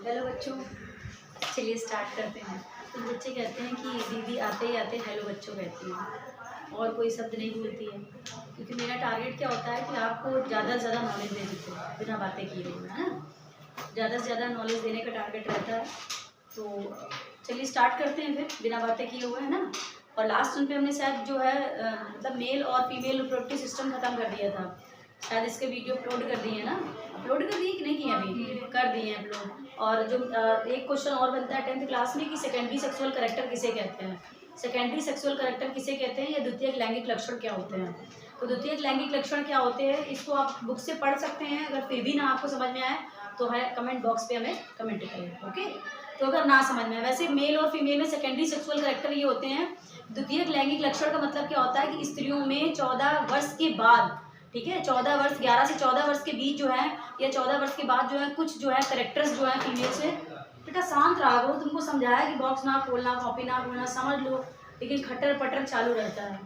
Hello बच्चों, चलिए start करते हैं। तो बच्चे कहते हैं कि दीदी आते ही आते हेलो बच्चों कहती हैं और कोई शब्द नहीं बोलती है, क्योंकि मेरा टारगेट क्या होता है कि आपको ज़्यादा से ज़्यादा नॉलेज दे देते हैं बिना बातें किए हुए, है ना। ज़्यादा से ज़्यादा नॉलेज देने का टारगेट रहता है। तो चलिए स्टार्ट करते हैं फिर बिना बातें किए हुए, है ना। और लास्ट टाइम पे हमने शायद जो है मतलब मेल और फीमेल रिप्रोडक्टिव सिस्टम ख़त्म कर दिया था। शायद इसके वीडियो अपलोड कर दिए हैं ना, अपलोड कर दिए कि नहीं किए अभी, कर दिए हैं अपलोड। और जो एक क्वेश्चन और बनता है 10th क्लास में कि सेकेंडरी सेक्सुअल करैक्टर किसे कहते हैं। सेकेंडरी सेक्सुअल करैक्टर किसे कहते हैं या द्वितीयक लैंगिक लक्षण क्या होते हैं। तो द्वितीयक लैंगिक लक्षण क्या होते हैं इसको आप बुक से पढ़ सकते हैं। अगर फिर भी ना आपको समझ में आए तो है कमेंट बॉक्स पे हमें कमेंट करें, ओके। तो अगर ना समझ में आए, वैसे मेल और फीमेल में सेकेंडरी सेक्सुअल करैक्टर ये होते हैं। द्वितीयक लैंगिक लक्षण का मतलब क्या होता है कि स्त्रियों में 14 वर्ष के बाद, ठीक है, 14 वर्ष 11 से 14 वर्ष के बीच जो है या 14 वर्ष के बाद जो है कुछ जो है करेक्टर्स जो है फीमेल से। बेटा शांत रहा करो, तुमको समझाया कि बॉक्स ना खोलना, कॉपी ना खोलना, समझ लो, लेकिन खट्टर पटर चालू रहता है,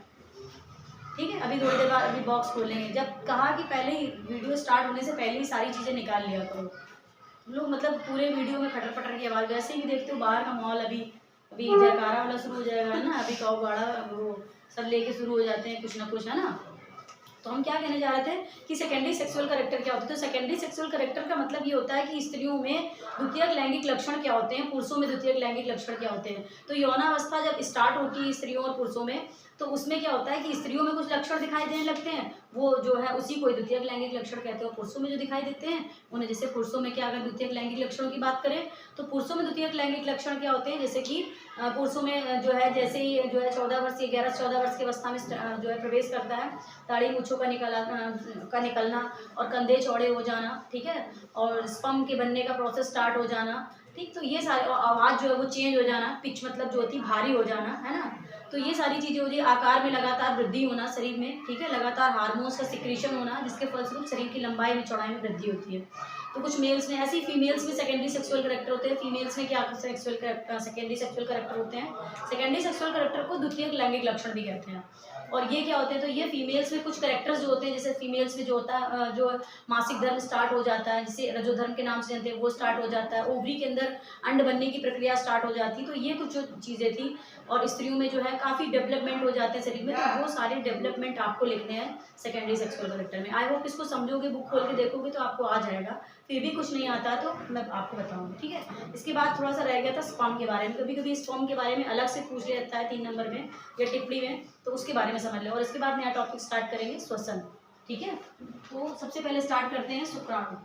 ठीक है। अभी थोड़ी देर बाद अभी बॉक्स खोलेंगे। जब कहा कि पहले ही वीडियो स्टार्ट होने से पहले ही सारी चीज़ें निकाल लिया करो। लोग मतलब पूरे वीडियो में खटर पटर की आवाज़, वैसे भी देखते हो बाहर का माहौल, अभी अभी जयकारा वाला शुरू हो जाएगा ना, अभी काऊ बाड़ा वो सब लेके शुरू हो जाते हैं कुछ ना कुछ, है ना। तो हम क्या कहने जा रहे थे कि सेकेंडरी सेक्सुअल करैक्टर क्या होता है। तो सेकेंडरी सेक्सुअल करैक्टर का मतलब ये होता है कि स्त्रियों में द्वितीयक लैंगिक लक्षण क्या होते हैं, पुरुषों में द्वितीयक लैंगिक लक्षण क्या होते हैं। तो यौनावस्था जब स्टार्ट होती है स्त्रियों और पुरुषों में, तो उसमें क्या होता है कि स्त्रियों में कुछ लक्षण दिखाई देने लगते हैं, वो जो है उसी को द्वितीयक लैंगिक लक्षण कहते हैं। पुरुषों में जो दिखाई देते हैं उन्हें, जैसे पुरुषों में क्या, अगर द्वितीयक लैंगिक लक्षणों की बात करें तो पुरुषों में द्वितीयक लैंगिक लक्षण क्या होते हैं, जैसे कि पुरुषों में जो है जैसे ही जो है 14 वर्ष या 11 से 14 वर्ष की अवस्था में जो है प्रवेश करता है, दाढ़ी मूंछों का निकलना और कंधे चौड़े हो जाना, ठीक है, और स्पर्म के बनने का प्रोसेस स्टार्ट हो जाना, ठीक। तो ये सारे आवाज़ जो है वो चेंज हो जाना, पिच मतलब जो होती है भारी हो जाना, है ना। तो ये सारी चीज़ें होती है। आकार में लगातार वृद्धि होना शरीर में, ठीक है, लगातार हार्मोन्स का सिक्रीशन होना, जिसके फलस्वरूप शरीर की लंबाई में चौड़ाई में वृद्धि होती है। तो कुछ मेल्स में ऐसी, फीमेल्स में सेकेंडरी सेक्सुअल करैक्टर होते हैं। फीमेल्स में क्या सेकेंडरी सेक्सुअल करैक्टर होते हैं। सेकेंडरी सेक्सुअल करैक्टर को द्वितीयक लैंगिक लक्षण भी कहते हैं। और ये क्या होते हैं, तो ये फीमेल्स में कुछ करैक्टर्स जो होते हैं, जैसे फीमेल्स में जो होता है जो मासिक धर्म स्टार्ट हो जाता है, जिसे रजोधर्म के नाम से जानते हैं, वो स्टार्ट हो जाता है। ओवरी के अंदर अंड बनने की प्रक्रिया स्टार्ट हो जाती है। तो ये कुछ जो चीज़ें थी। और स्त्रियों में जो है काफ़ी डेवलपमेंट हो जाते हैं शरीर में, तो वो सारे डेवलपमेंट आपको लिखने हैं सेकेंडरी सेक्सुअल करैक्टर में। आई होप इसको समझोगे, बुक खोल के देखोगे तो आपको आ जाएगा। फिर भी कुछ नहीं आता तो मैं आपको बताऊंगी, ठीक है। इसके बाद थोड़ा सा रह गया था स्पर्म के बारे में। कभी कभी स्पर्म के बारे में अलग से पूछ लिया जाता है 3 नंबर में या टिप्पणी में, तो उसके बारे में समझ लो। और इसके बाद नया टॉपिक स्टार्ट करेंगे, श्वसन, ठीक है। तो सबसे पहले स्टार्ट करते हैं शुक्राणु।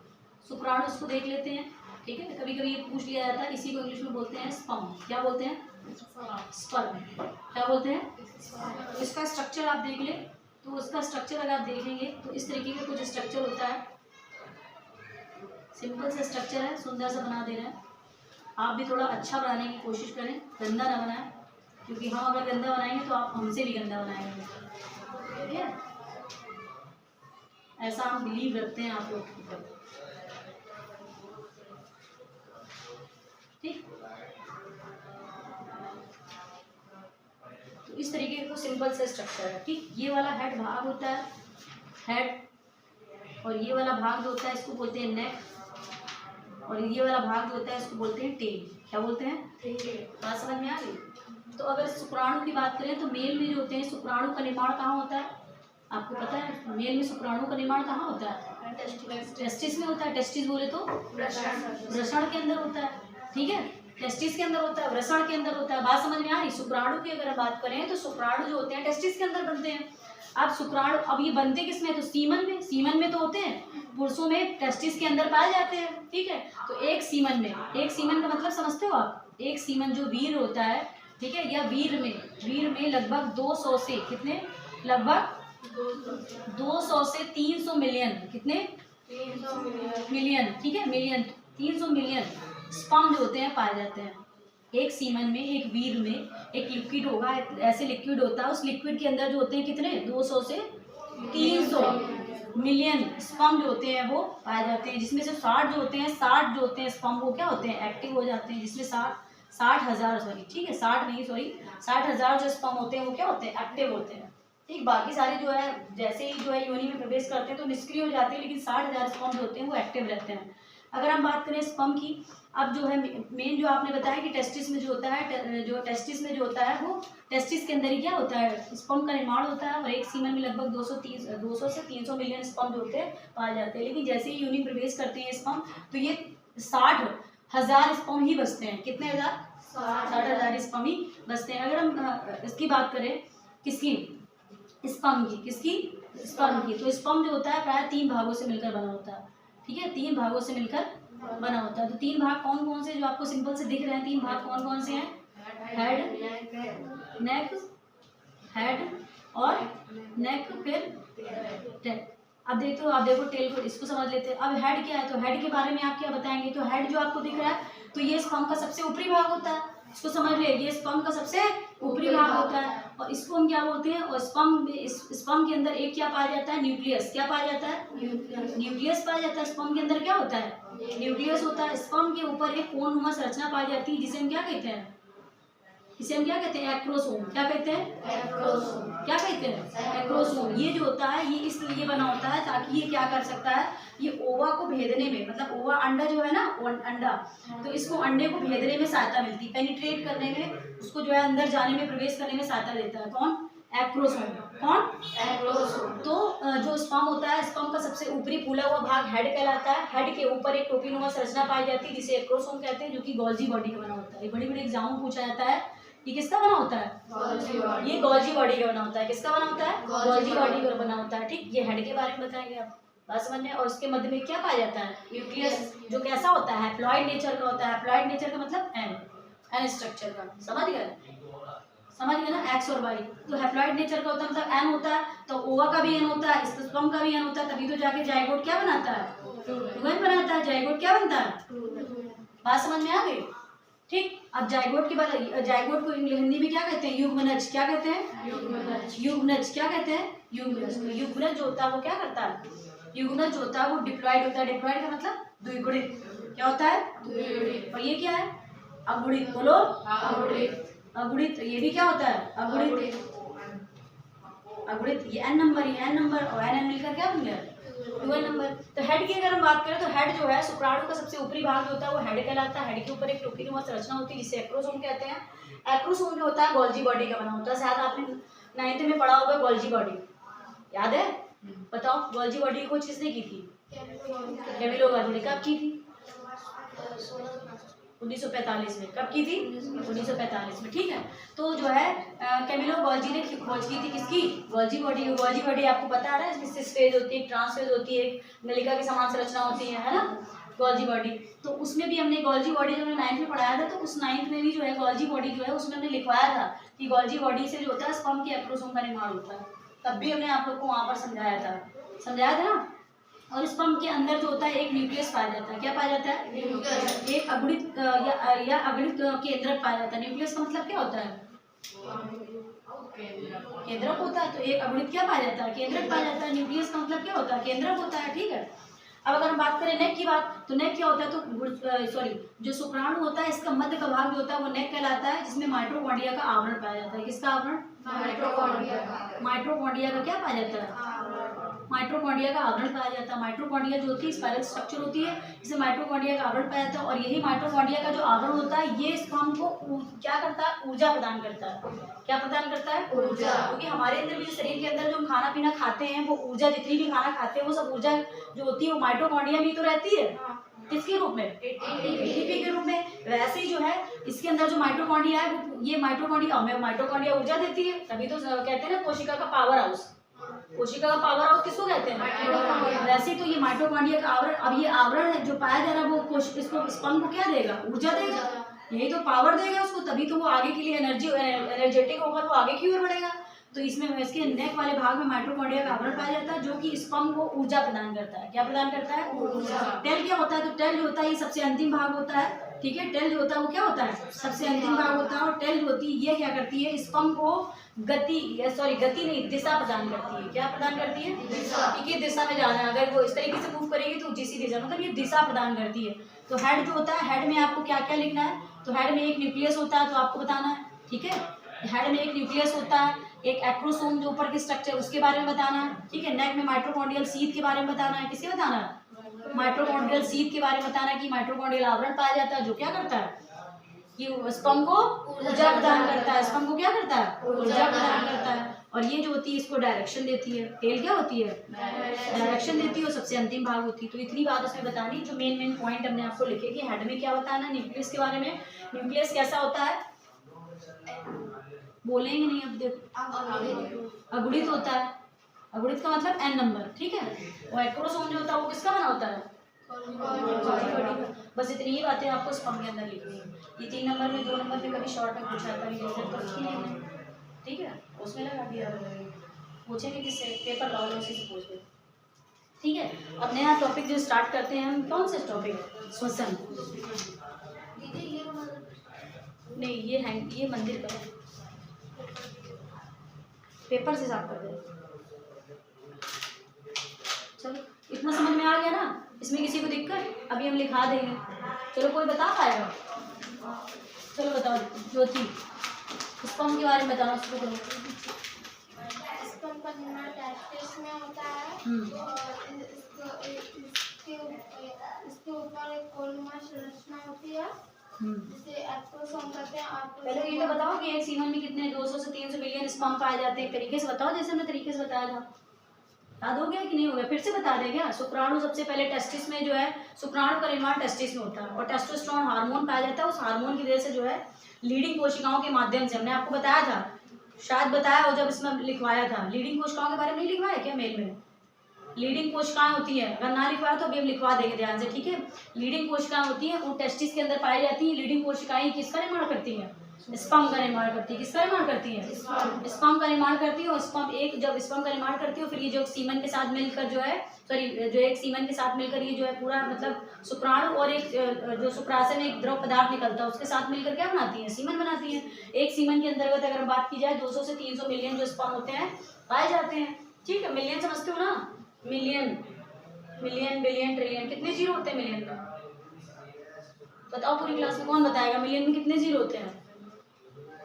शुक्राणु इसको देख लेते हैं, ठीक है। कभी कभी ये पूछ लिया जाता है, इसी को इंग्लिश में बोलते हैं स्पर्म। क्या बोलते हैं? स्पर्म। क्या बोलते हैं? तो इसका स्ट्रक्चर आप देख ले, तो उसका स्ट्रक्चर अगर आप देखेंगे तो इस तरीके का कुछ स्ट्रक्चर होता है। सिंपल सा स्ट्रक्चर है, सुंदर सा बना दे रहे हैं। आप भी थोड़ा अच्छा बनाने की कोशिश करें, गंदा ना बनाएं, क्योंकि हम अगर गंदा बनाएंगे तो आप हमसे भी गंदा बनाएंगे, ठीक है। ऐसा हम बिलीव रखते हैं आप लोग के ऊपर, ठीक। तो इस तरीके को सिंपल से स्ट्रक्चर है, ठीक। ये वाला हेड भाग होता है, हेड। और ये वाला भाग जो होता है इसको बोलते हैं नेक। और ये वाला भाग जो होता है इसको बोलते हैं टेल। क्या बोलते हैं? टेल। बात समझ में आ गई। तो अगर शुक्राणु की बात करें तो मेल में जो होते हैं शुक्राणु का निर्माण कहाँ होता है, आपको पता है? मेल में शुक्राणु का निर्माण कहाँ होता है? टेस्टिस में होता है। टेस्टिस बोले तो वृषण के अंदर होता है, ठीक है। टेस्टिस के अंदर होता है, वृषण के अंदर होता है। बात समझ में आ रही? शुक्राणु की अगर हम बात करें तो शुक्राणु जो होते हैं टेस्टिस के अंदर बनते हैं। अब शुक्राणु, अब ये बनते किस में? तो सीमन में। सीमन में तो होते हैं, पुरुषों में टेस्टिस के अंदर पाए जाते हैं, ठीक है। तो एक सीमन में, एक सीमन का मतलब समझते हो आप? एक सीमन जो वीर होता है, ठीक है, या वीर में लगभग 200 से कितने, लगभग 200 से 300 मिलियन, कितने मिलियन, ठीक है, मिलियन, 300 मिलियन स्पर्म जो होते हैं पाए जाते हैं एक सीमन में, एक वीर में। एक लिक्विड होगा, ऐसे लिक्विड होता है, उस लिक्विड के अंदर जो होते हैं कितने, 200 से 300 मिलियन स्पर्म जो होते हैं वो पाए जाते हैं, जिसमें से 60 जो होते हैं स्पर्म वो क्या होते हैं, एक्टिव हो जाते हैं। जिसमें 60,000 सॉरी, ठीक है, 60 नहीं सॉरी, 60,000 जो स्पर्म होते हैं वो क्या होते हैं, एक्टिव होते हैं, ठीक। बाकी सारे जो है जैसे ही जो है योनि में प्रवेश करते हैं तो निष्क्रिय हो जाते हैं, लेकिन 60,000 स्पर्म जो होते हैं वो एक्टिव रहते हैं। अगर हम बात करें स्पर्म की, अब जो है मेन जो आपने बताया कि टेस्टिस में जो होता है, जो टेस्टिस में जो होता है वो टेस्टिस के अंदर ही क्या होता है, स्पर्म का निर्माण होता है, और एक सीमन में लगभग 200 से 300 मिलियन स्पर्म जो होते हैं पाए जाते हैं। लेकिन जैसे ही यूनिट प्रवेश करते हैं स्पर्म, तो ये 60,000 स्पर्म ही बचते हैं। कितने हजार? 60,000 स्पर्म ही बचते हैं। अगर हम इसकी बात करें, किसकी? स्पर्म की। किसकी? स्पर्म की। तो स्पर्म जो होता है प्राय 3 भागों से मिलकर बना होता है। ठीक है, 3 भागों से मिलकर बना होता है। तो 3 भाग कौन कौन से जो आपको सिंपल से दिख रहे हैं? 3 भाग कौन कौन से हैं? हेड, नेक, हेड और नेक, फिर टेल। अब देखो टेल को, इसको समझ लेते हैं। अब हेड क्या है, तो हेड के बारे में आप क्या बताएंगे? तो हेड जो आपको दिख रहा है, तो ये स्पर्म का सबसे ऊपरी भाग होता है। इसको समझ ले, ये स्पर्म का सबसे ऊपरी भाग होता है, और इसको हम क्या बोलते हैं? और स्पर्म के अंदर एक क्या पाया जाता है? न्यूक्लियस। क्या पाया जाता है? न्यूक्लियस पाया जाता है। स्पर्म के अंदर क्या होता है? न्यूक्लियस होता है। स्पर्म के ऊपर एक कोणनुमा संरचना पाई जाती है, जिसे हम क्या कहते हैं? इसे हम क्या कहते हैं? एक्रोसोम। क्या कहते हैं? एक्रोसोम। क्या कहते हैं? एक्रोसोम। ये जो होता है, ये इसलिए बना होता है ताकि ये क्या कर सकता है, ये ओवा को भेदने में, मतलब ओवा अंडा जो है ना, अंडा, तो इसको अंडे को भेदने में सहायता मिलती है, पेनिट्रेट करने में, उसको जो है अंदर जाने में, प्रवेश करने में सहायता देता है। कौन? एक्रोसोम। कौन? एक्रोसोम। तो जो स्पर्म होता है, स्पर्म का सबसे ऊपरी फूला हुआ भाग हेड कहलाता है। हेड के ऊपर एक टोपीनुमा संरचना पाई जाती है, जिसे एक्रोसोम कहते हैं, जो कि गोल्जी बॉडी का बना होता है। ये बड़ी बड़ी एग्जाम में पूछा जाता है, ये किसका बना होता है? ये गोल्जी बॉडी का बना होता है। किसका बना होता है? गोल्जी बॉडी का बना होता है। ठीक, ये हेड के बारे में बताएंगे आप, बात समझ में। और उसके मध्य में क्या पाया जाता है? न्यूक्लियस, जो कैसा होता है? हैप्लॉइड नेचर का होता है। हैप्लॉइड नेचर का मतलब एन स्ट्रक्चर का। समझ गए ना, एक्स और वाई। तो हैप्लॉइड नेचर का होता है, मतलब एन होता है, तो ओवा का भी एन होता है, स्पर्म का भी एन होता है, तभी तो जाके जाइगोट क्या बनाता है? 2n बनाता है। जाइगोट क्या बनता है? बात समझ में आ गई? ठीक, अब जाइगोट की बात, जाइगोट को हिंदी में क्या कहते हैं? युग्मनज। क्या कहते हैं? युग्मनज। क्या कहते हैं? युग्मनज। तो युग्मनज जो होता है वो क्या करता है? युग्मनज जो होता है वो डिप्लॉइड होता है। डिप्लॉइड का मतलब द्विगुणित। क्या होता है? द्विगुणित। और ये क्या है? अगुणित। बोलो, अगुणित। ये भी क्या होता है? अगुणित। अगुणित। ये n नंबर और n मिलकर क्या बन गया? 2n number. तो हेड की अगर हम बात करें, तो हेड जो है शुक्राणु का सबसे ऊपरी भाग जो होता है वो हेड कहलाता है। हेड के ऊपर एक टोपीनुमा संरचना होती है, जिसे एक्रोसोम कहते हैं। एक्रोसोम जो होता है गोल्जी बॉडी का बना होता है। शायद आपने 9th में पढ़ा होगा गोल्जी बॉडी, याद है? बताओ, गोल्जी बॉडी की खोज किसने की थी? कैमिलो गार्जिनी। कब की थी? 1945 में। कब की थी? 1945 में। ठीक है, तो जो है कैमिलो गोल्जी ने खोज की थी। किसकी? Golgi body. गोल्जी बॉडी आपको पता है, इसमें सिस फेज होती है, ट्रांस फेज होती है, नलिका की समान संरचना होती है ना, गोल्जी बॉडी। तो उसमें भी हमने गोल्जी बॉडी जब 9th में पढ़ाया था, तो उस 9th में भी जो है गोल्जी बॉडी जो है उसमें हमने लिखवाया था कि गोल्जी बॉडी से जो होता है स्पर्म की एक्रोसोम का निर्माण होता है। तब भी हमने आप लोग को वहाँ पर समझाया था ना। और स्पर्म के अंदर जो होता है एक न्यूक्लियस पाया जाता है। क्या पाया जाता है? एक अगुणित या अगुणित केंद्रक पाया जाता है। न्यूक्लियस का मतलब क्या होता है? केंद्रक होता है। तो एक अगुणित क्या पाया जाता है? केंद्रक पाया जाता है। न्यूक्लियस का मतलब क्या होता है? केंद्रक होता है। ठीक है, अब अगर हम बात करें नेक की बात, तो नेक क्या होता है? तो जो शुक्राणु होता है, इसका मध्य का भाग जो होता है वो नेक कहलाता है, जिसमें माइटोकॉन्ड्रिया का आवरण पाया जाता है। किसका आवरण? माइटोकॉन्ड्रिया का क्या पाया जाता है? माइटोकॉन्ड्रिया का आवरण पाया जाता है। माइटोकॉन्ड्रिया जो होती है स्पाइरल स्ट्रक्चर होती है, जिसे माइटोकॉन्ड्रिया का आवरण पाया जाता है। और यही माइटोकॉन्ड्रिया का जो आवरण होता है, ये स्पर्म को क्या करता है? ऊर्जा प्रदान करता है। क्या प्रदान करता है? ऊर्जा। क्योंकि हमारे अंदर भी शरीर के अंदर जो हम खाना पीना खाते हैं, वो ऊर्जा, जितनी भी खाना खाते हैं वो सब ऊर्जा जो होती है वो माइटोकॉन्ड्रिया में तो रहती है। किसके रूप में? एटीपी के रूप में। वैसे ही जो है इसके अंदर जो माइटोकॉन्ड्रिया है, वो ये माइटोकॉन्ड्रिया ऊर्जा देती है। तभी तो कहते हैं ना कोशिका का पावर हाउस। कोशिका का पावर हाउस किसको कहते हैं? वैसे तो ये माइटोकॉन्ड्रिया का आवरण, अब ये आवरण है जो पाया जा रहा है वो इसको स्पर्म को क्या देगा? ऊर्जा देगा। यही तो पावर देगा उसको, तभी तो वो आगे के लिए एनर्जेटिक होकर वो आगे की ओर बढ़ेगा। तो इसमें इसके नेक वाले भाग में माइटोकॉन्ड्रिया का आवरण पाया जाता है, जो कि स्पर्म को ऊर्जा प्रदान करता है। क्या प्रदान करता है? ऊर्जा। टेल क्या होता है? तो टेल जो होता है ये सबसे अंतिम भाग होता है। ठीक है, टेल जो होता है वो क्या होता है? सबसे अंतिम भाग होता है। और टेल जो होती है ये क्या करती है? स्पर्म को गति नहीं, दिशा प्रदान करती है। क्या प्रदान करती है? दिशा। कि दिशा में जाना है, अगर वो इस तरीके से मूव करेगी तो जिसी दिशा, मतलब ये दिशा प्रदान करती है। तो हेड जो होता है, हेड में आपको क्या क्या लिखना है? तो हेड में एक न्यूक्लियस होता है, तो आपको बताना है। ठीक है, हेड में एक न्यूक्लियस होता है, एक एक्रोसोम जो ऊपर के स्ट्रक्चर उसके बारे में बताना है। ठीक है, नेक में माइटोकॉन्ड्रियल सीथ के बारे में बताना है। किसके बताना है? माइटोकॉन्ड्रियल सीथ के बारे में बताना कि माइटोकॉन्ड्रियल आवरण पाया जाता है जो क्या करता है कि स्पर्म को ऊर्जा प्रदान करता है। स्पर्म को क्या करता है? ऊर्जा प्रदान करता है। और ये जो होती है इसको डायरेक्शन देती है। टेल क्या होती है? डायरेक्शन देती है और सबसे अंतिम भाग होती है। तो इतनी बात उसमें बतानी, जो मेन पॉइंट हमने आपको लिखे कि हेड में क्या बताना, न्यूक्लियस के बारे में। न्यूक्लियस कैसा होता है? बोलेंगे नहीं अब देखो, अगुणित होता है। अगुणित का मतलब n नंबर, ठीक है। और एक्रोसोम जो होता है वो किसका बना होता है? बस इतनी ही बातें आपको स्पर्म के अंदर लिखनी है। ये 3 नंबर में 2 नंबर में कभी शॉर्ट में पूछा था ठीक है, उसमें लगा दिया। पूछेंगे किससे? पेपर लाओ उसी से पूछ लो, ठीक है। अब नया टॉपिक जो स्टार्ट करते हैं हम, कौन सा टॉपिक? श्वसन। नहीं, ये मंदिर का पेपर से साफ कर दे। चलो इतना समझ में आ गया ना? इसमें किसी को दिक्कत? अभी हम लिखा देंगे। चलो कोई बता पाएगा? चलो बताओ ज्योति, स्पर्म के बारे में बताना शुरू करो। स्पर्म का निर्माण टेस्टिस में होता है और इसके ऊपर एक कोलनुमा संरचना होती है जिसे एक्टोसोम कहते हैं। पहले ये तो बताओ कि एक सीमन में कितने 200 से 300 मिलियन स्पर्म पाए जाते हैं। एक तरीके से बताओ, जैसे हमने तरीके से बताया था। याद हो गया कि नहीं हो गया? फिर से बता दें क्या? शुक्राणु सबसे पहले टेस्टिस में जो है, शुक्राणु का निर्माण टेस्टिस में होता है और टेस्टोस्टेरोन हार्मोन पाया जाता है। उस हार्मोन की वजह से जो है लीडिंग कोशिकाओं के माध्यम से, हमने आपको बताया था, शायद बताया हो जब इसमें लिखवाया था। लीडिंग कोशिकाओं के बारे में नहीं लिखवाया क्या मेल में? लीडिंग कोशिकाएं होती है, अगर ना लिखवाया तो अभी हम लिखवा देंगे ध्यान से, ठीक है। लीडिंग कोशिकाएं होती हैं, वो टेस्टिस के अंदर पाई जाती हैं। लीडिंग कोशिकाएं किसका निर्माण करती हैं? स्पर्म का निर्माण करती है। किसका निर्माण करती है? स्पर्म का निर्माण करती है। और स्पर्म एक जब स्पर्म का निर्माण करती है, फिर ये जो सीमन के साथ मिलकर जो है, जो एक सीमन के साथ मिलकर ये जो है पूरा मतलब शुक्राणु और एक जो शुक्राशय में एक द्रव पदार्थ निकलता है उसके साथ मिलकर क्या बनाती है? सीमन बनाती है। एक सीमन के अंतर्गत अगर बात की जाए 200 से 300 मिलियन जो स्पर्म होते हैं पाए जाते हैं, ठीक है। मिलियन समझते हो ना? मिलियन, बिलियन, ट्रिलियन, कितने जीरो होते हैं मिलियन में? बताओ पूरी क्लास में कौन बताएगा मिलियन में कितने जीरो होते हैं?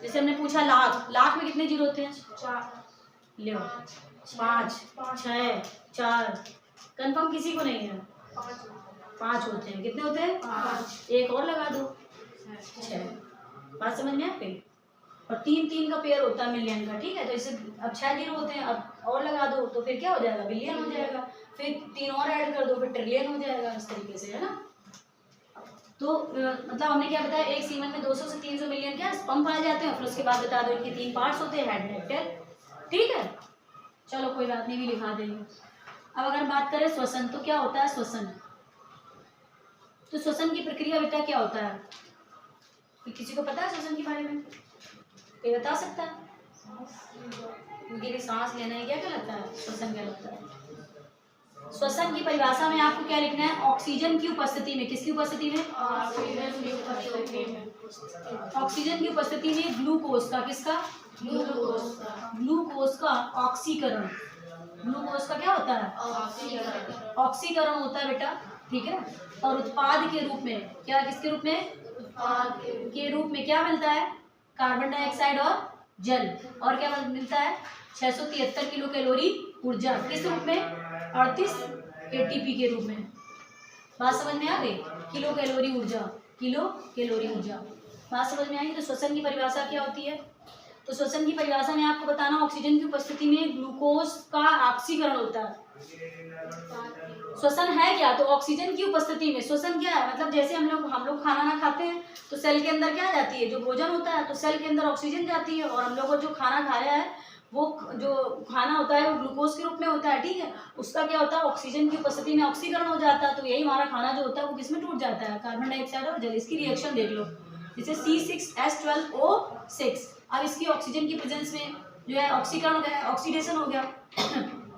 जैसे हमने पूछा लाख, लाख में कितने जीरो होते हैं? 4। लो 5, 6, 4। कंफर्म किसी को नहीं है? 5 होते हैं। कितने होते हैं? 5। एक और लगा दो 6। बात समझ में आ गई? और 3 का पेयर होता है मिलियन का, ठीक है। तो इससे अब 6 जीरो होते हैं, अब और लगा दो तो फिर क्या हो जाएगा? बिलियन हो जाएगा। फिर 3 और ऐड कर दो, फिर ट्रिलियन हो जाएगा। इस तरीके से, है ना। तो मतलब हमने क्या बताया, एक सीमन में 200 से 300 मिलियन क्या स्पर्म पाए जाते हैं। फिर उसके बाद बता दो इनके 3 पार्ट्स होते हैं, हेड, नेक, टेल, ठीक है। चलो कोई बात नहीं, भी लिखा देंगे। अब अगर बात करें श्वसन, तो क्या होता है श्वसन? तो श्वसन की प्रक्रिया बेटा क्या होता है? किसी को पता है श्वसन के बारे में? कोई बता सकता है? उनके लिए सांस लेना है, क्या कहलाता है? श्वसन कहलाता है। श्वसन की परिभाषा में आपको क्या लिखना है? ऑक्सीजन की उपस्थिति में। किसकी उपस्थिति में? ऑक्सीजन की उपस्थिति में ग्लूकोज का, किसका? ग्लूकोज का ऑक्सीकरण। ग्लूकोज का क्या होता है? ऑक्सीकरण होता है बेटा, ठीक है। और उत्पाद के रूप में क्या, किसके रूप में? के रूप में क्या मिलता है? कार्बन डाइऑक्साइड और जल। और क्या मिलता है? 673 किलो कैलोरी ऊर्जा। किस रूप में? 38 एटीपी के रूप में। बात समझ में आ गई? किलो कैलोरी ऊर्जा, किलो कैलोरी ऊर्जा। बात समझ में आई? तो श्वसन की परिभाषा क्या होती है? तो श्वसन की परिभाषा में आपको बताना, ऑक्सीजन की उपस्थिति में ग्लूकोज का ऑक्सीकरण होता है। श्वसन है क्या? तो ऑक्सीजन की उपस्थिति में श्वसन क्या है? मतलब जैसे हम लोग खाना ना खाते हैं तो सेल के अंदर क्या जाती है? जो भोजन होता है तो सेल के अंदर ऑक्सीजन जाती है, और हम लोग को जो खाना खाया है वो जो खाना होता है वो ग्लूकोज के रूप में होता है, ठीक है। उसका क्या होता है? ऑक्सीजन की उपस्थिति में ऑक्सीकरण हो जाता है। तो यही हमारा खाना जो होता है वो किसमें टूट जाता है? कार्बन डाइऑक्साइड और जल। इसकी रिएक्शन देख लो, जैसे C6H12O6। अब इसकी ऑक्सीजन की प्रेजेंस में जो है ऑक्सीकरण हो गया, ऑक्सीडेशन हो गया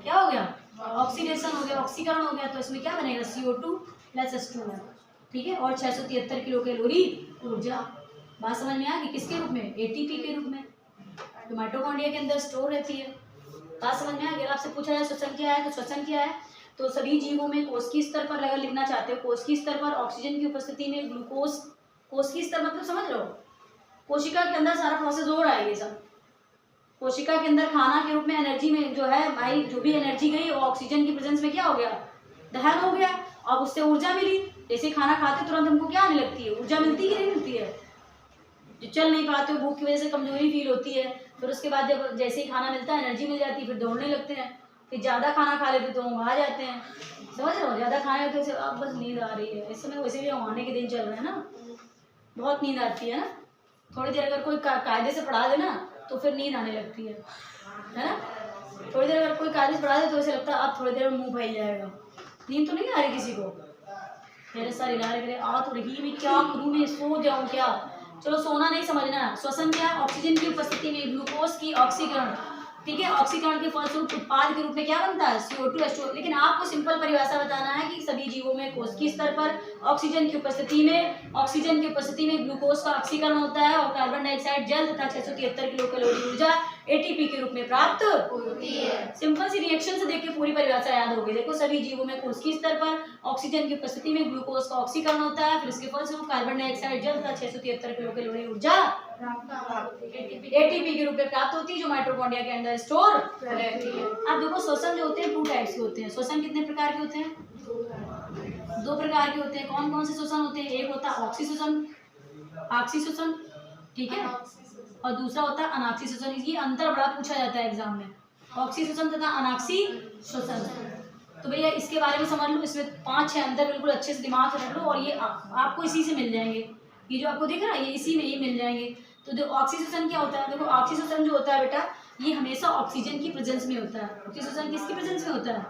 क्या हो गया? ऑक्सीडेशन हो गया, ऑक्सीकरण हो गया। तो इसमें क्या बनेगा? CO2 + H2O, ठीक है। और 673 किलो कैलोरी ऊर्जा। बात समझ में आ गई? किसके रूप में? ATP के रूप में, जो माइटोकॉन्ड्रिया के अंदर स्टोर रहती है। बात समझ में आ गई? आपसे पूछा जाए श्वसन क्या है, तो श्वसन क्या है? तो सभी जीवों में कोशिकीय स्तर पर अगर लिखना चाहते हो, कोशिकीय स्तर पर ऑक्सीजन की उपस्थिति में ग्लूकोज, कोशिकीय स्तर मतलब समझ लो, कोशिका के अंदर सारा प्रोसेस हो रहा है। ये सब कोशिका के अंदर खाना के रूप में एनर्जी में जो है भाई, जो भी एनर्जी गई वो ऑक्सीजन की प्रेजेंस में क्या हो गया? दहन हो गया। अब उससे ऊर्जा मिली, जैसे खाना खाते तुरंत हमको क्या आने लगती है, ऊर्जा मिलती है कि नहीं मिलती है। जो चल नहीं पाते हो, भूख की वजह से कमजोरी फील होती है, फिर उसके बाद जब जैसे ही खाना मिलता है एनर्जी मिल जाती है, फिर दौड़ने लगते हैं। फिर ज़्यादा खाना खा लेते तो हम आ जाते हैं, समझ रहे हो, ज़्यादा खाने लगते अब बस नींद आ रही है। इस समय वैसे भी आने के दिन चल रहे हैं ना, बहुत नींद आती है ना। थोड़ी देर अगर कोई कायदे से पढ़ा दे ना तो फिर नींद आने लगती है ना। थोड़ी देर अगर कोई कायदे से पढ़ा दे तो ऐसे लगता है अब थोड़ी देर में मुँह फैल जाएगा। नींद तो नहीं आ रही किसी को, मेरे सारे इलाज करे आ तो रही, मैं क्या करूँ, मैं सो जाऊँ क्या। चलो सोना नहीं समझना। श्वसन क्या, ऑक्सीजन की उपस्थिति में ग्लूकोज की ऑक्सीकरण, ठीक है। ऑक्सीकरण के फलस्वरूप उत्पाद के रूप में क्या बनता है, CO2 H2O। लेकिन आपको सिंपल परिभाषा बताना है कि सभी जीवों में कोशिकीय स्तर पर ऑक्सीजन की उपस्थिति में ग्लूकोज का ऑक्सीकरण होता है और कार्बन डाइऑक्साइड जल तथा 673 किलो कैलोरी ऊर्जा ATP के रूप में प्राप्त होती है। सिंपल सी रिएक्शन से देख के पूरी परिभाषा याद हो गई। देखो, सभी जीवों में कोशिकीय स्तर पर ऑक्सीजन की उपस्थिति में ग्लूकोज का ऑक्सीकरण होता है, फिर इसके फलस्वरूप कार्बन डाइऑक्साइड जल तथा 673 किलो कैलोरी ऊर्जा ATP के रूप में प्राप्त होती है, जो माइटोकॉन्ड्रिया के अंदर स्टोर रहती है। अब देखो, श्वसन जो होते हैं 2 टाइप्स के होते हैं। श्वसन कितने प्रकार के होते हैं, 2 प्रकार के होते हैं। कौन कौन से श्वसन होते हैं, एक होता है ऑक्सीश्वसन, ऑक्सीश्वसन, ठीक है, और दूसरा होता है अनाक्सीश्वसन। ये अंतर बड़ा पूछा जाता है एग्जाम में, ऑक्सीश्वसन तथा अनाक्सीश्वसन। तो भैया इसके बारे में समझ लो, इसमें 5-6 अंतर बिल्कुल अच्छे से दिमाग से रख लो, और ये आपको इसी से मिल जाएंगे। ये जो आपको दिख रहा है ये इसी में ही मिल जाएंगे। तो जो ऑक्सीश्वसन क्या होता है, देखो ऑक्सीश्वसन जो होता है बेटा, ये हमेशा ऑक्सीजन की प्रेजेंस में होता है। ऑक्सीश्वसन किसकी प्रेजेंस में होता है,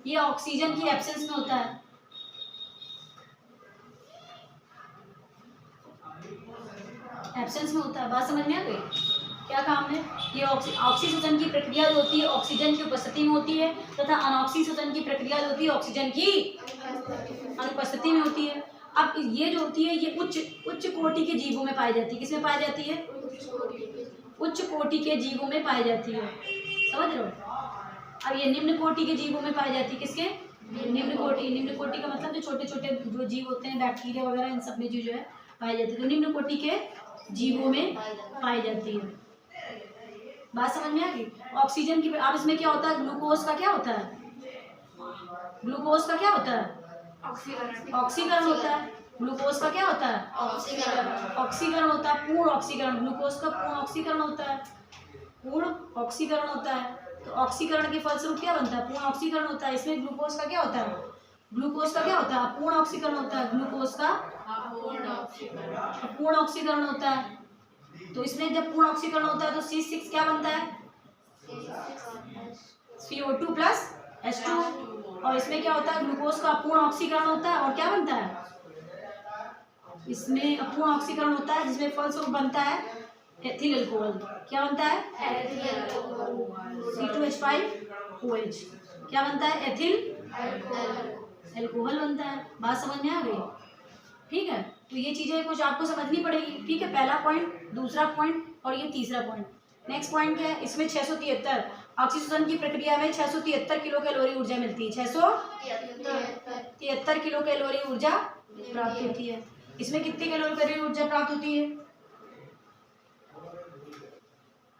ये ऑक्सीजन की एब्सेंस में होता है। एब्सेंस में होता है। बात समझ में आ गई, क्या काम है। ये ऑक्सीश्वसन की प्रक्रिया जो होती है ऑक्सीजन की उपस्थिति में होती है, तथा अनऑक्सीश्वसन की प्रक्रिया जो होती है ऑक्सीजन की अनुपस्थिति में होती है। अब ये जो होती है ये उच्च कोटि के जीवों में पाई जाती है। किसमें पाई जाती है, उच्च कोटि के जीवों में पाई जाती है, समझ रहे हो। अब ये निम्न कोटि के जीवों में पाई जाती है, किसके, निम्न कोटि का मतलब जो छोटे छोटे जो जीव होते हैं, बैक्टीरिया वगैरह, इन सब में जो है पाई जाती है। तो निम्न कोटि के जीवों में पाई जाती है। बात समझ में आ गई। ऑक्सीजन की, अब इसमें क्या होता है, ग्लूकोज का क्या होता है, ग्लूकोज का क्या होता है, ऑक्सीकरण होता है। ग्लूकोज का क्या होता है, ऑक्सीकरण होता है, पूर्ण ऑक्सीकरण। ग्लूकोज का पूर्ण ऑक्सीकरण होता है, पूर्ण ऑक्सीकरण होता है। तो ऑक्सीकरण के फलस्वरूप क्या बनता है, पूर्ण ऑक्सीकरण होता है। इसमें ग्लूकोज का क्या होता है, ग्लूकोज का क्या होता है, पूर्ण ऑक्सीकरण होता है। ग्लूकोज का पूर्ण ऑक्सीकरण होता है। तो इसमें जब पूर्ण ऑक्सीकरण होता है तो C6 क्या बनता है, CO2 प्लस H2। और इसमें क्या होता है, ग्लूकोज का पूर्ण ऑक्सीकरण होता है और क्या बनता है, इसमें पूर्ण ऑक्सीकरण होता है, जिसमें फलस्वरूप बनता है एथिल अल्कोहल। क्या बनता है, C2H5OH। क्या बनता है, एथिल अल्कोहल बनता है। बात समझ में आ गई, ठीक है। तो ये चीजें कुछ आपको समझनी पड़ेगी, ठीक है। पहला पॉइंट, दूसरा पॉइंट और ये तीसरा पॉइंट। नेक्स्ट पॉइंट क्या है, इसमें 673 ऑक्सीश्वसन की प्रक्रिया में 673 किलो कैलोरी ऊर्जा मिलती है। 673 किलो कैलोरी ऊर्जा प्राप्त होती है। इसमें कितनी कैलोरी ऊर्जा प्राप्त होती है,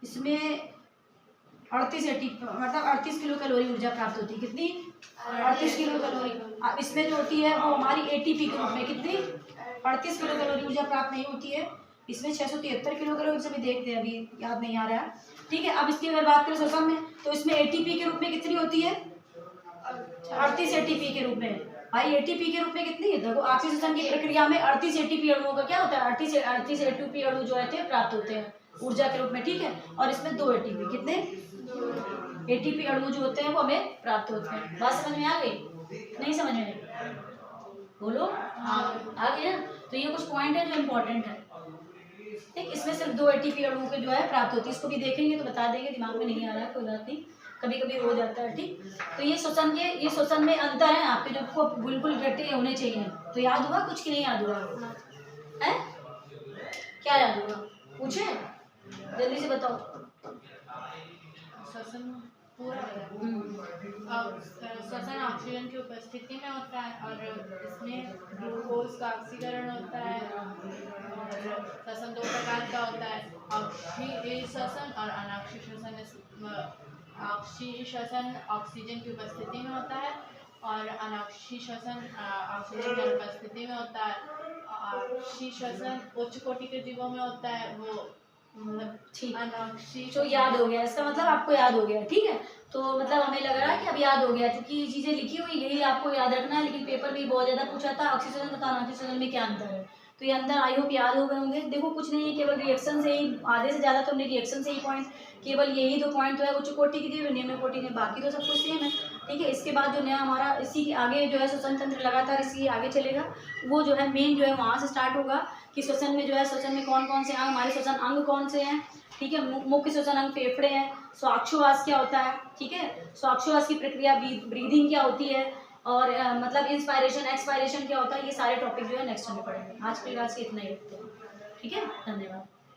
इसमें 38 किलो कैलोरी ऊर्जा प्राप्त होती है। कितनी, 38 किलो कैलोरी। अब इसमें जो होती है वो हमारी ATP के रूप में कितनी, 38 किलो कैलोरी ऊर्जा प्राप्त नहीं होती है। इसमें 673 किलो कैलोरी से भी देखते हैं, अभी याद नहीं आ रहा है, ठीक है। अब इसकी अगर बात करें श्वसन में, तो इसमें ATP के रूप में कितनी होती है, 38 ATP के रूप में। भाई ATP के रूप में कितनी है, देखो ऑक्सीजन की प्रक्रिया में 38 ATP अणुओं का क्या होता है, 38 ATP अणु जो है प्राप्त होते हैं ऊर्जा के रूप में, ठीक है। और इसमें 2 ATP, कितने ATP अणु जो होते हैं वो हमें प्राप्त होते हैं। बात समझ में आ गई, नहीं समझ में आई, बोलो आ गया। तो ये कुछ पॉइंट है जो इम्पोर्टेंट है, ठीक। इसमें सिर्फ 2 ATP अणुओं के जो है प्राप्त होती है। इसको भी देखेंगे तो बता देंगे, दिमाग में नहीं आ रहा है कोई बात नहीं, कभी कभी हो जाता है, ठीक। तो ये श्वसन में अंतर है आपके, जो को बिल्कुल रटे होने चाहिए। तो याद हुआ कुछ कि नहीं याद हुआ है, क्या याद हुआ, पूछे जल्दी से बताओ। श्वसन पूरा श्वसन ऑक्सीजन की उपस्थिति में होता है और इसमें ग्लूकोज का ऑक्सीकरण होता है। और श्वसन 2 प्रकार का होता है, ऑक्सीश्वसन और अनाक्सीश्वसन। ऑक्सीश्वसन ऑक्सीजन की उपस्थिति में होता है और अनाक्षी श्वसन ऑक्सीजन की अनुपस्थिति में होता है। अक्षी श्वसन उच्च कोटि के जीवों में होता है, वो मतलब ठीक, अनाक्षी तो याद हो गया, इसका मतलब आपको याद हो गया, ठीक है। तो मतलब हमें लग रहा है कि अब याद हो गया, क्योंकि ये चीज़ें लिखी हुई यही आपको याद रखना है, लेकिन पेपर में बहुत ज़्यादा पूछा था ऑक्सीजन तथा अनऑक्सीजन में क्या अंतर है। तो ये अंदर आई होप याद हो गए होंगे। देखो कुछ नहीं है, केवल रिएक्शन से ही आधे से ज़्यादा तो हमने रिएक्शन से ही पॉइंट, केवल यही 2 पॉइंट तो है उच्च कोटि के दिए, निम्न कोटि में बाकी तो सब कुछ सेम है, ठीक है। इसके बाद जो नया हमारा इसी के आगे जो है श्वसन तंत्र लगातार इसी आगे चलेगा, वो जो है मेन जो है वहाँ से स्टार्ट होगा कि श्वसन में जो है, श्वसन में कौन कौन से अंग, हमारे श्वसन अंग कौन से हैं, ठीक है। मुख्य श्वसन अंग फेफड़े हैं, श्वासोच्छ्वास क्या होता है, ठीक है, श्वासोच्छ्वास की प्रक्रिया, ब्रीदिंग क्या होती है, और मतलब इंस्पायरेशन एक्सपायरेशन क्या होता है, ये सारे टॉपिक जो है नेक्स्ट में पढ़ेंगे। आज के क्लास से इतना ही रखते हैं, ठीक है, धन्यवाद।